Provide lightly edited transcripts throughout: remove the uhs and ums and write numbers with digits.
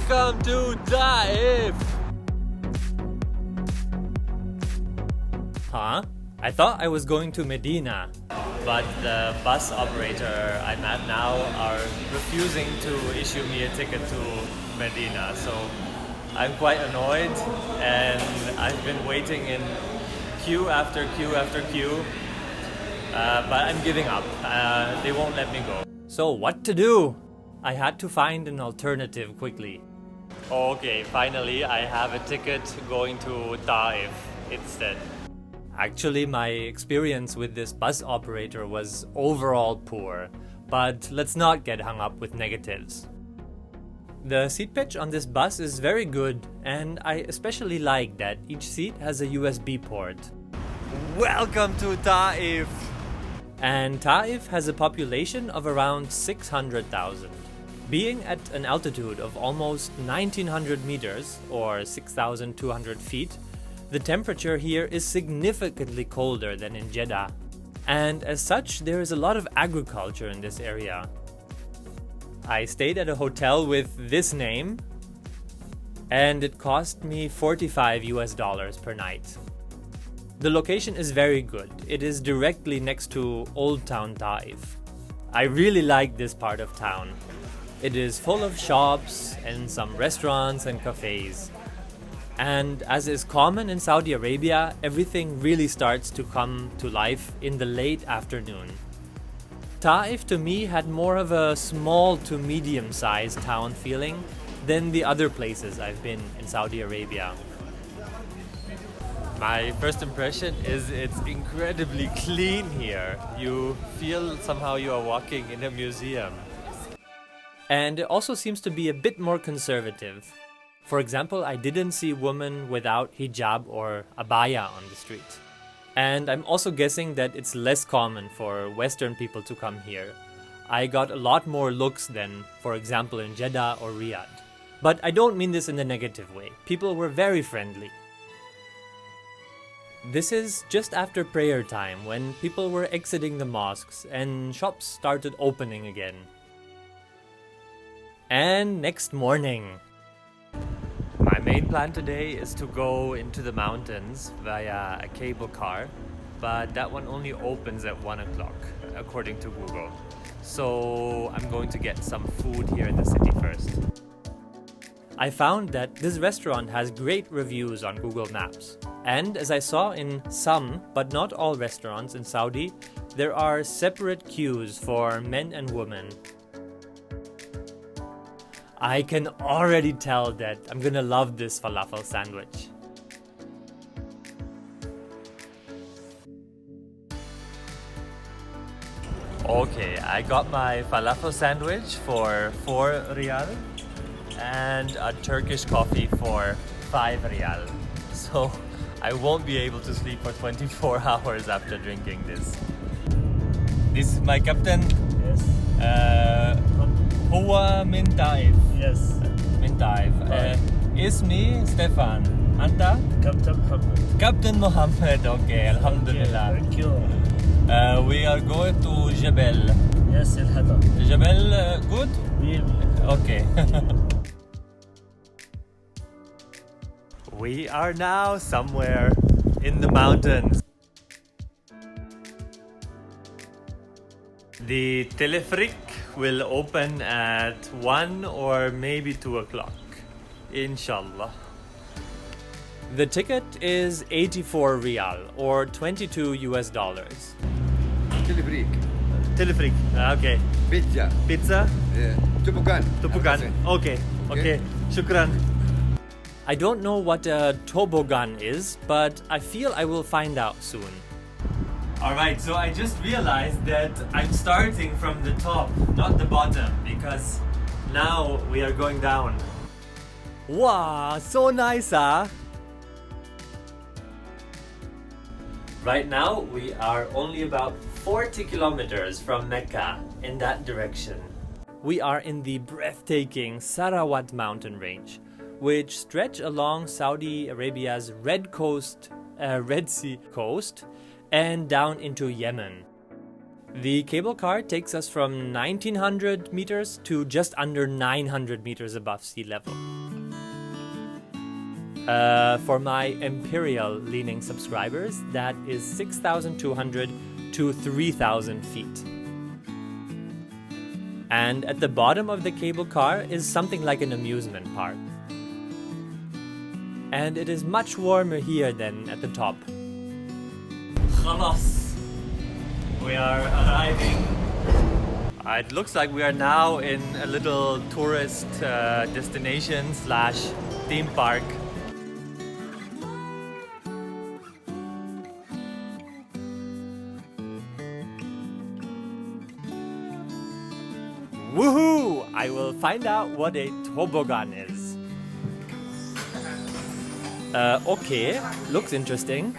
Welcome to Taif! Huh? I thought I was going to Medina, but the bus operator I'm at now are refusing to issue me a ticket to Medina, so I'm quite annoyed and I've been waiting in queue after queue after queue, but I'm giving up. They won't let me go. So what to do? I had to find an alternative quickly. Okay, finally I have a ticket going to Taif instead. Actually, my experience with this bus operator was overall poor, but let's not get hung up with negatives. The seat pitch on this bus is very good, and I especially like that each seat has a USB port. Welcome to Taif! And Taif has a population of around 600,000. Being at an altitude of almost 1900 meters, or 6,200 feet, the temperature here is significantly colder than in Jeddah. And as such, there is a lot of agriculture in this area. I stayed at a hotel with this name, and it cost me $45 per night. The location is very good. It is directly next to Old Town Taif. I really like this part of town. It is full of shops and some restaurants and cafes. And as is common in Saudi Arabia, everything really starts to come to life in the late afternoon. Taif to me had more of a small to medium-sized town feeling than the other places I've been in Saudi Arabia. My first impression is it's incredibly clean here. You feel somehow you are walking in a museum. And it also seems to be a bit more conservative. For example, I didn't see women without hijab or abaya on the street. And I'm also guessing that it's less common for Western people to come here. I got a lot more looks than, for example, in Jeddah or Riyadh. But I don't mean this in a negative way. People were very friendly. This is just after prayer time when people were exiting the mosques and shops started opening again. And next morning. My main plan today is to go into the mountains via a cable car, but that one only opens at 1 o'clock, according to Google. So I'm going to get some food here in the city first. I found that this restaurant has great reviews on Google Maps. And as I saw in some, but not all restaurants in Saudi, there are separate queues for men and women. I can already tell that I'm gonna love this falafel sandwich. Okay, I got my falafel sandwich for 4 riyal and a Turkish coffee for 5 riyal. So I won't be able to sleep for 24 hours after drinking this. This is my captain. Yes. هو من تايف. Yes. من تايف. اسمي ستيفان. أنت؟ Captain Muhammad. Captain Mohammed. Okay, Alhamdulillah. Thank you. We are going to Jebel. Yes, الهدا. Jebel, good? Oui. Okay. We are now somewhere in the mountains. The Telefric will open at 1 or maybe 2 o'clock, inshallah. The ticket is 84 riyal or $22. Telefric. Telefric, okay. Pizza. Pizza? Toboggan. Toboggan. Okay. Shukran. I don't know what a toboggan is, but I feel I will find out soon. Alright, so I just realized that I'm starting from the top, not the bottom, because now we are going down. Wow, so nice, huh? Right now, we are only about 40 kilometers from Mecca in that direction. We are in the breathtaking Sarawat mountain range, which stretch along Saudi Arabia's Red Sea coast and down into Yemen. The cable car takes us from 1900 meters to just under 900 meters above sea level. For my imperial leaning subscribers, that is 6,200 to 3,000 feet. And at the bottom of the cable car is something like an amusement park. And it is much warmer here than at the top. Khalas. We are arriving. It looks like we are now in a little tourist destination slash theme park. Woohoo! I will find out what a toboggan is. Okay, looks interesting.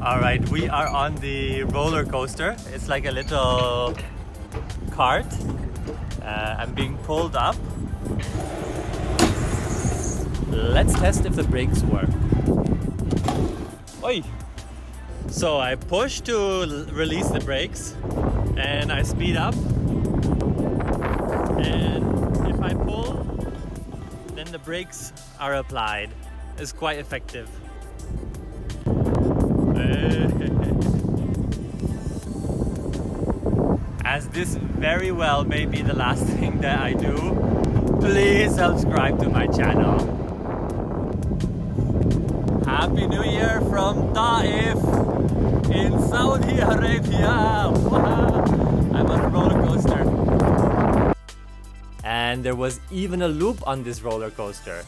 Alright, we are on the roller coaster. It's like a little cart. I'm being pulled up. Let's test if the brakes work. Oi! So I push to release the brakes and I speed up, and if I pull then the brakes are applied. It's quite effective. As this very well may be the last thing that I do, please subscribe to my channel. Happy New Year from Taif in Saudi Arabia. Wow. I'm on a roller coaster. And there was even a loop on this roller coaster.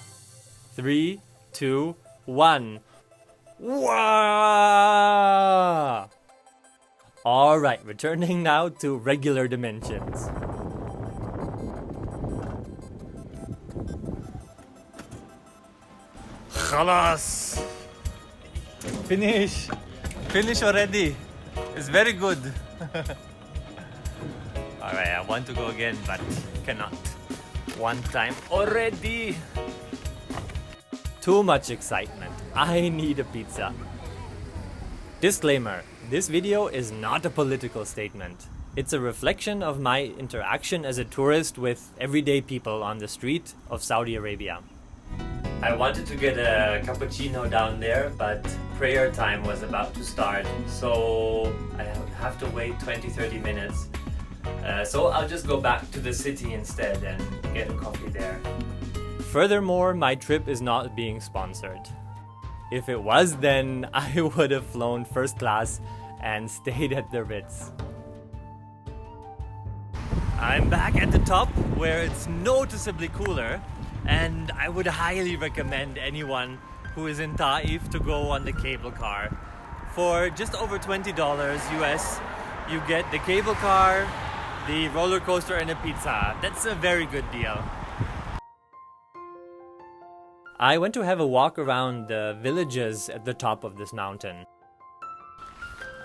3, 2, 1. Wow! Alright, returning now to regular dimensions. Khalas! Finish! Finish already! It's very good! Alright, I want to go again but cannot. One time already! Too much excitement. I need a pizza. Disclaimer, this video is not a political statement. It's a reflection of my interaction as a tourist with everyday people on the street of Saudi Arabia. I wanted to get a cappuccino down there, but prayer time was about to start, so I have to wait 20-30 minutes. So I'll just go back to the city instead and get a coffee there. Furthermore, my trip is not being sponsored. If it was, then I would have flown first class and stayed at the Ritz. I'm back at the top where it's noticeably cooler, and I would highly recommend anyone who is in Taif to go on the cable car. For just over $20 US, you get the cable car, the roller coaster and a pizza. That's a very good deal. I went to have a walk around the villages at the top of this mountain.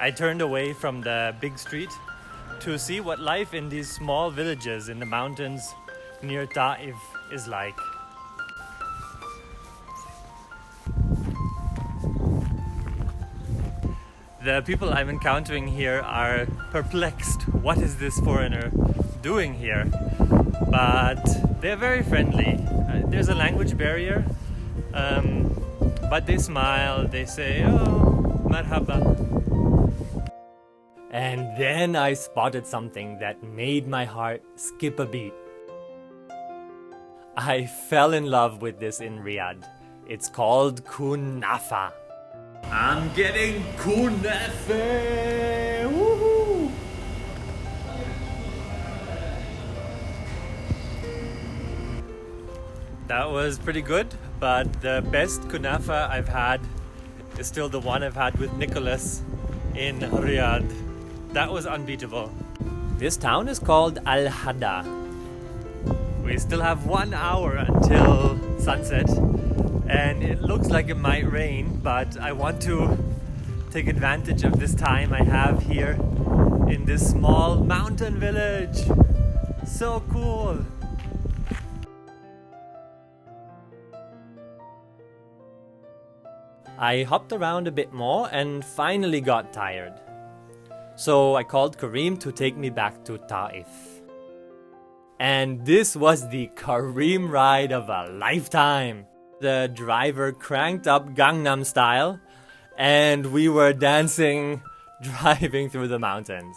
I turned away from the big street to see what life in these small villages in the mountains near Taif is like. The people I'm encountering here are perplexed. What is this foreigner doing here? But they're very friendly. There's a language barrier, but they smile, they say, oh, marhaba. And then I spotted something that made my heart skip a beat. I fell in love with this in Riyadh. It's called Kanafeh. I'm getting Kanafeh! Woohoo! That was pretty good, but the best Kanafeh I've had is still the one I've had with Nicholas in Riyadh. That was unbeatable. This town is called Alhada. We still have 1 hour until sunset, and it looks like it might rain, but I want to take advantage of this time I have here in this small mountain village. So cool! I hopped around a bit more and finally got tired. So I called Careerm to take me back to Taif. And this was the Careerm ride of a lifetime. The driver cranked up Gangnam Style and we were dancing, driving through the mountains.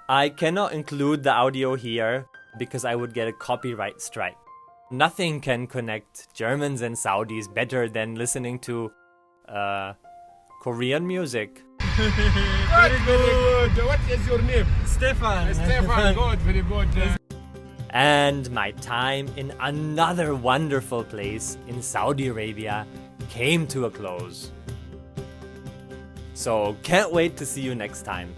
I cannot include the audio here because I would get a copyright strike. Nothing can connect Germans and Saudis better than listening to Korean music. Very good. What is your name? Stefan. Stefan. Good. Very good. And my time in another wonderful place in Saudi Arabia came to a close. So can't wait to see you next time.